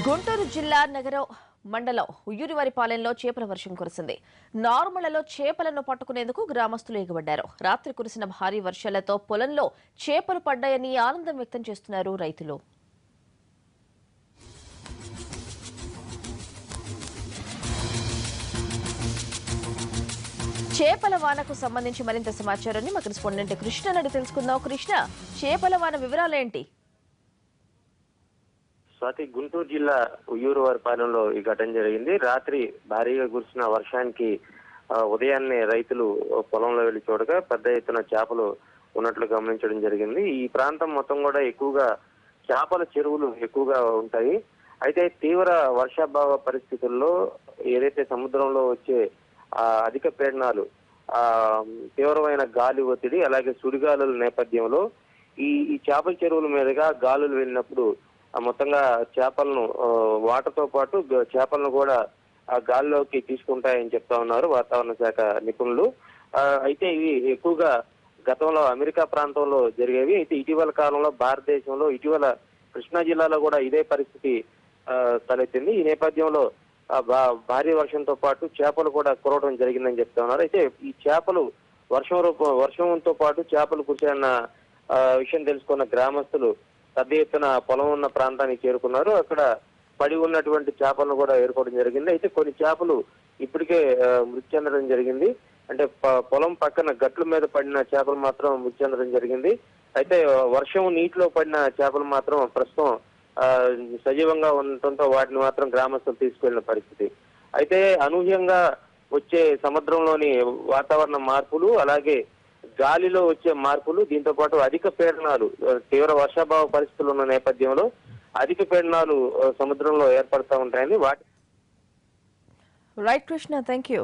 గుంటూరు జిల్లా నగరం మండలం ఉయ్యూరివారిపాలెంలో చేపల వర్షం కురిసింది. నార్మలలో చేపలను పట్టుకునేందుకు గ్రామస్తులు ఎగబడ్డారు. రాత్రి కురిసిన భారీ వర్షాలతో పొలంలో చేపలు పడ్డాయని ఆనందం వ్యక్తం చేస్తున్నారు రైతులు. చేపల వానకు సంబంధించి మరింత సమాచారాన్ని మా కరెస్పాండెంట్ కృష్ణ అడిగి తెలుసుకుందాం. కృష్ణ, చేపల వాన వివరాలేంటి? స్వాతి, గుంటూరు జిల్లా ఉయ్యూరువారిపాలెంలో ఈ ఘటన జరిగింది. రాత్రి భారీగా కురిసిన వర్షానికి ఉదయాన్నే రైతులు పొలంలో వెళ్లి చూడగా పెద్ద ఎత్తున చేపలు ఉన్నట్లు గమనించడం జరిగింది. ఈ ప్రాంతం మొత్తం కూడా ఎక్కువగా చేపల చెరువులు ఎక్కువగా ఉంటాయి. అయితే తీవ్ర వర్షాభావ పరిస్థితుల్లో ఏదైతే సముద్రంలో వచ్చే అధిక పీడనాలు, తీవ్రమైన గాలి ఒత్తిడి, అలాగే సుడిగాలుల నేపథ్యంలో ఈ చేపల చెరువుల మీదుగా గాలులు వెళ్ళినప్పుడు మొత్తంగా చేపలను వాటర్తో పాటు చేపలను కూడా ఆ గాల్లోకి తీసుకుంటాయని చెప్తా ఉన్నారు వాతావరణ శాఖ నిపుణులు. అయితే ఇవి ఎక్కువగా గతంలో అమెరికా ప్రాంతంలో జరిగేవి. అయితే ఇటీవల కాలంలో భారతదేశంలో ఇటీవల కృష్ణా జిల్లాలో కూడా ఇదే పరిస్థితి తలెత్తింది. ఈ నేపథ్యంలో భారీ వర్షంతో పాటు చేపలు కూడా కురవడం జరిగిందని చెప్తా ఉన్నారు. అయితే ఈ చేపలు వర్షంతో పాటు చేపలు కురిసిన విషయం తెలుసుకున్న గ్రామస్తులు పెద్ద ఎత్తున పొలం ఉన్న ప్రాంతానికి చేరుకున్నారు. అక్కడ పడి ఉన్నటువంటి చేపలను కూడా ఏరుకోవడం జరిగింది. అయితే కొన్ని చేపలు ఇప్పటికే మృతి చెందడం జరిగింది. అంటే పొలం పక్కన గట్ల మీద పడిన చేపలు మాత్రం మృతి చెందడం జరిగింది. అయితే వర్షం నీటిలో పడిన చేపలు మాత్రం ప్రస్తుతం సజీవంగా ఉండటంతో వాటిని మాత్రం గ్రామస్తులు తీసుకెళ్లిన పరిస్థితి. అయితే అనూహ్యంగా వచ్చే సముద్రంలోని వాతావరణ మార్పులు, అలాగే గాలిలో వచ్చే మార్పులు, దీంతో పాటు అధిక పీడనాలు, తీవ్ర వర్షాభావ పరిస్థితులు ఉన్న నేపథ్యంలో అధిక పీడనాలు సముద్రంలో ఏర్పడతా ఉంటాయని రైట్ కృష్ణ, థ్యాంక్ యూ.